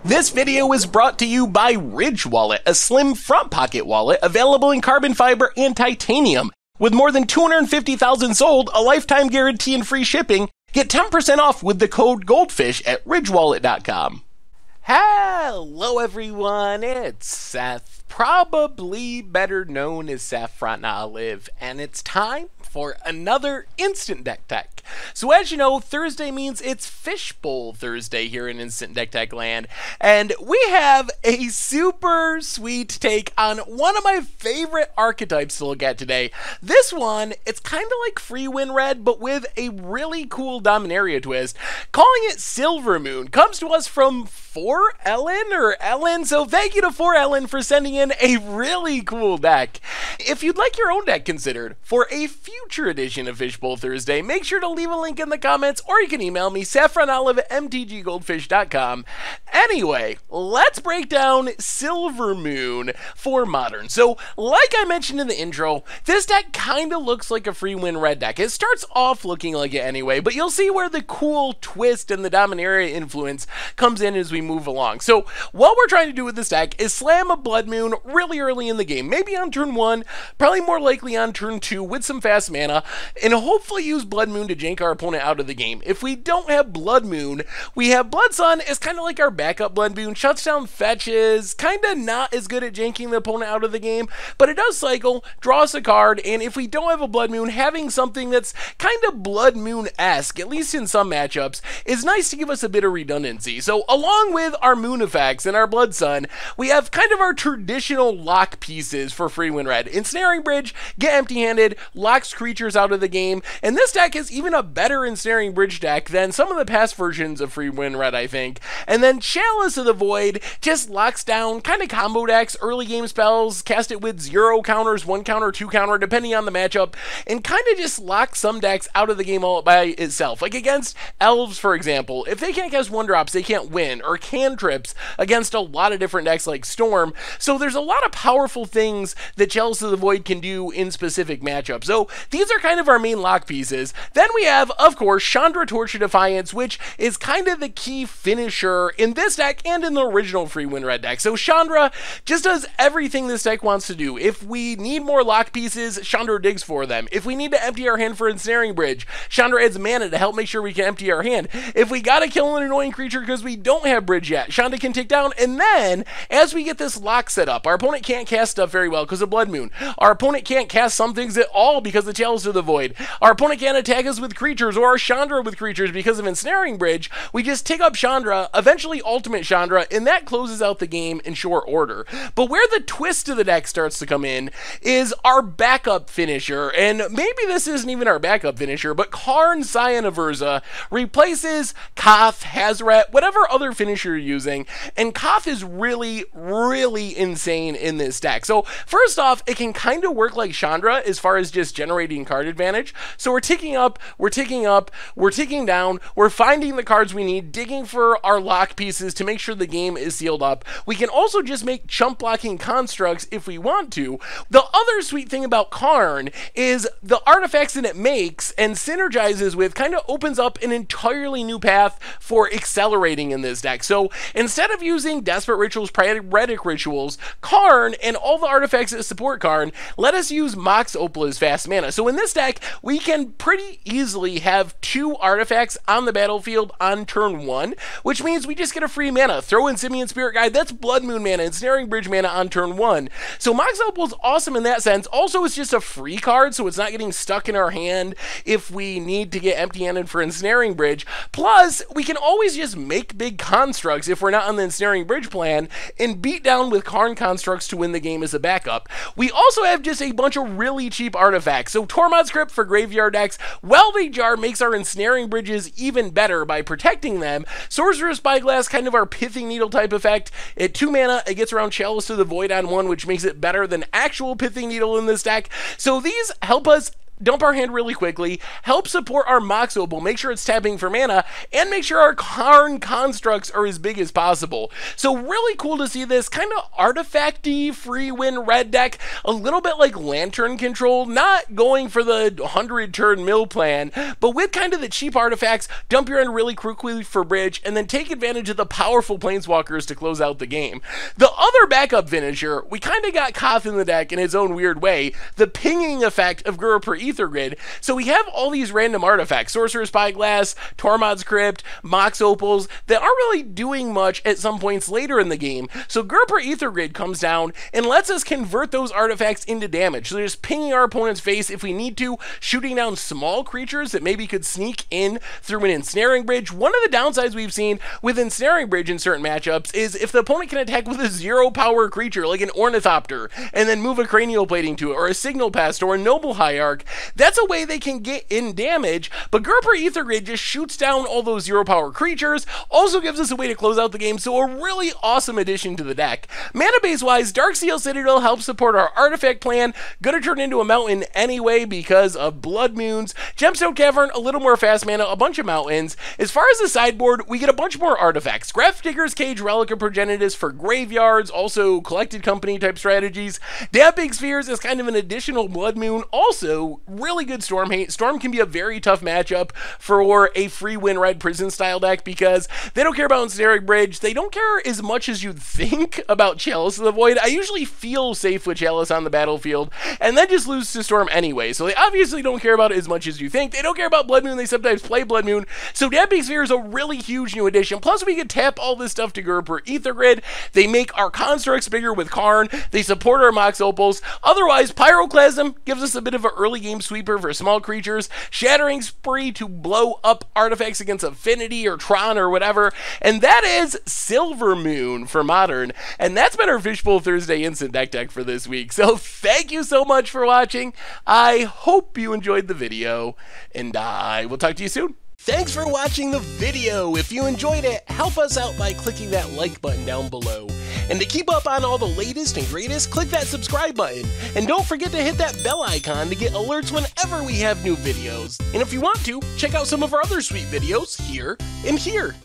This video is brought to you by Ridge Wallet, a slim front pocket wallet available in carbon fiber and titanium. With more than 250,000 sold, a lifetime guarantee and free shipping, get 10% off with the code GOLDFISH at ridgewallet.com. Hello everyone, it's Seth, probably better known as Seth Frontna, and it's time for another Instant Deck Tech. So as you know, Thursday means it's Fishbowl Thursday here in Instant Deck Tech land, and we have a super sweet take on one of my favorite archetypes to look at today. This one, it's kind of like Freewind Red, but with a really cool Dominaria twist. Calling it Silvermoon comes to us from 4Ellen, so thank you to 4Ellen for sending in a really cool deck. If you'd like your own deck considered for a future edition of Fishbowl Thursday, make sure to leave a link in the comments, or you can email me, saffronolive@mtggoldfish.com. Anyway, let's break down Silvermoon for Modern. So, like I mentioned in the intro, this deck kind of looks like a Freewind Red deck. It starts off looking like it anyway, but you'll see where the cool twist and the Dominaria influence comes in as we move along. So, what we're trying to do with this deck is slam a Blood Moon really early in the game, maybe on turn 1, probably more likely on turn 2 with some fast mana, and hopefully use Blood Moon to jank our opponent out of the game. If we don't have Blood Moon, we have Blood Sun as kind of like our backup Blood Moon, shuts down fetches, kind of not as good at janking the opponent out of the game, but it does cycle, draw us a card, and if we don't have a Blood Moon, having something that's kind of Blood Moon-esque, at least in some matchups, is nice to give us a bit of redundancy. So along with our Moon effects and our Blood Sun, we have kind of our traditional lock pieces for Freewind Red. Ensnaring Bridge, get empty-handed, locks creatures out of the game, and this deck is even a better Ensnaring Bridge deck than some of the past versions of Freewind Red, I think. And then Chalice of the Void just locks down kind of combo decks, early game spells, cast it with 0 counters, 1 counter, 2 counter, depending on the matchup, and kind of just locks some decks out of the game all by itself. Like against Elves, for example, if they can't cast 1-drops, they can't win, or cantrips against a lot of different decks like Storm. So there's a lot of powerful things that Chalice of the Void can do in specific matchups. So these are kind of our main lock pieces. Then we have, of course, Chandra Torch of Defiance, which is kind of the key finisher in this deck and in the original Freewind Red deck. So Chandra just does everything this deck wants to do. If we need more lock pieces, Chandra digs for them. If we need to empty our hand for Ensnaring Bridge, Chandra adds mana to help make sure we can empty our hand. If we gotta kill an annoying creature because we don't have Bridge yet, Chandra can take down, and then, as we get this lock set up, our opponent can't cast stuff very well because of Blood Moon. Our opponent can't cast some things at all because of Chalice of the Void. Our opponent can't attack us with creatures or our Chandra with creatures because of Ensnaring Bridge. We just take up Chandra, eventually ultimate Chandra, and that closes out the game in short order. But where the twist of the deck starts to come in is our backup finisher, and maybe this isn't even our backup finisher, but Karn, Scion of Urza replaces Koth, Hazoret, whatever other finisher you're using, and Koth is really, really insane in this deck. So first off, it can kind of work like Chandra as far as just generating card advantage. So we're ticking up, we're ticking up, we're ticking down, we're finding the cards we need, digging for our lock pieces to make sure the game is sealed up. We can also just make chump blocking constructs if we want to. The other sweet thing about Karn is the artifacts that it makes and synergizes with kind of opens up an entirely new path for accelerating in this deck. So instead of using Desperate Rituals, Praetoric Rituals, Karn and all the artifacts that support Karn, let us use Mox Opal as fast mana. So in this deck, we can pretty easily have 2 artifacts on the battlefield on turn 1, which means we just get a free mana. Throw in Simian Spirit Guide, that's Blood Moon mana, and Ensnaring Bridge mana on turn 1. So Mox Opal is awesome in that sense. Also, it's just a free card, so it's not getting stuck in our hand if we need to get empty-handed for Ensnaring Bridge. Plus, we can always just make big constructs if we're not on the Ensnaring Bridge plan and beat down with Karn constructs to win the game as a backup. We also have just a bunch of really cheap artifacts. So Tormod's Crypt for graveyard decks, Welding Jar makes our Ensnaring Bridges even better by protecting them. Sorcerer's Spyglass, kind of our Pithing Needle type effect. At 2 mana, it gets around Chalice of the Void on 1, which makes it better than actual Pithing Needle in this deck. So these help us dump our hand really quickly, help support our Mox Opal, make sure it's tapping for mana, and make sure our Karn constructs are as big as possible. So really cool to see this kind of artifact-y free win red deck, a little bit like Lantern Control, not going for the 100 turn mill plan, but with kind of the cheap artifacts, dump your end really quickly for bridge, and then take advantage of the powerful planeswalkers to close out the game. The other backup finisher, we kind of got Koth in the deck in his own weird way, the pinging effect of Ghurpur Aether Grid. So we have all these random artifacts, Sorcerer's Spyglass, Tormod's Crypt, Mox Opals, that aren't really doing much at some points later in the game. So Ghurpur Aether Grid comes down and lets us convert those artifacts into damage. So just pinging our opponent's face if we need to, shooting down small creatures that maybe could sneak in through an Ensnaring Bridge. One of the downsides we've seen with Ensnaring Bridge in certain matchups is if the opponent can attack with a 0-power creature like an Ornithopter and then move a Cranial Plating to it, or a Signal Pest, or a Noble Hierarch, that's a way they can get in damage. But Ghurpur Aether Grid just shoots down all those 0-power creatures, also gives us a way to close out the game, so a really awesome addition to the deck. Mana base wise, Darksteel Citadel helps support our artifact plan, gonna turn into a mountain anyway because of Blood Moons. Gemstone Cavern, a little more fast mana, a bunch of mountains. As far as the sideboard, we get a bunch more artifacts. Grafdigger's Cage, Relic of Progenitus for graveyards, also Collected Company type strategies. Damping Spheres is kind of an additional Blood Moon, also really good Storm Hate. Storm can be a very tough matchup for a free win red prison style deck because they don't care about Ensnaring Bridge, they don't care as much as you'd think about Chalice of the Void. I usually feel safe with Chalice on the battlefield and then just lose to Storm anyway, so they obviously don't care about it as much as you think. They don't care about Blood Moon, they sometimes play Blood Moon, so Damping Sphere is a really huge new addition. Plus we can tap all this stuff to Ghurpur Aether Grid, they make our constructs bigger with Karn, they support our Mox Opals. Otherwise, Pyroclasm gives us a bit of an early game sweeper for small creatures, Shattering Spree to blow up artifacts against Affinity or Tron or whatever, and that is Silvermoon for Modern, and that's been our Fishbowl Thursday Instant Deck for this week. So thank you so much for watching. I hope you enjoyed the video, and I will talk to you soon. Thanks for watching the video. If you enjoyed it, help us out by clicking that like button down below. And to keep up on all the latest and greatest, click that subscribe button. And don't forget to hit that bell icon to get alerts whenever we have new videos. And if you want to, check out some of our other sweet videos here and here.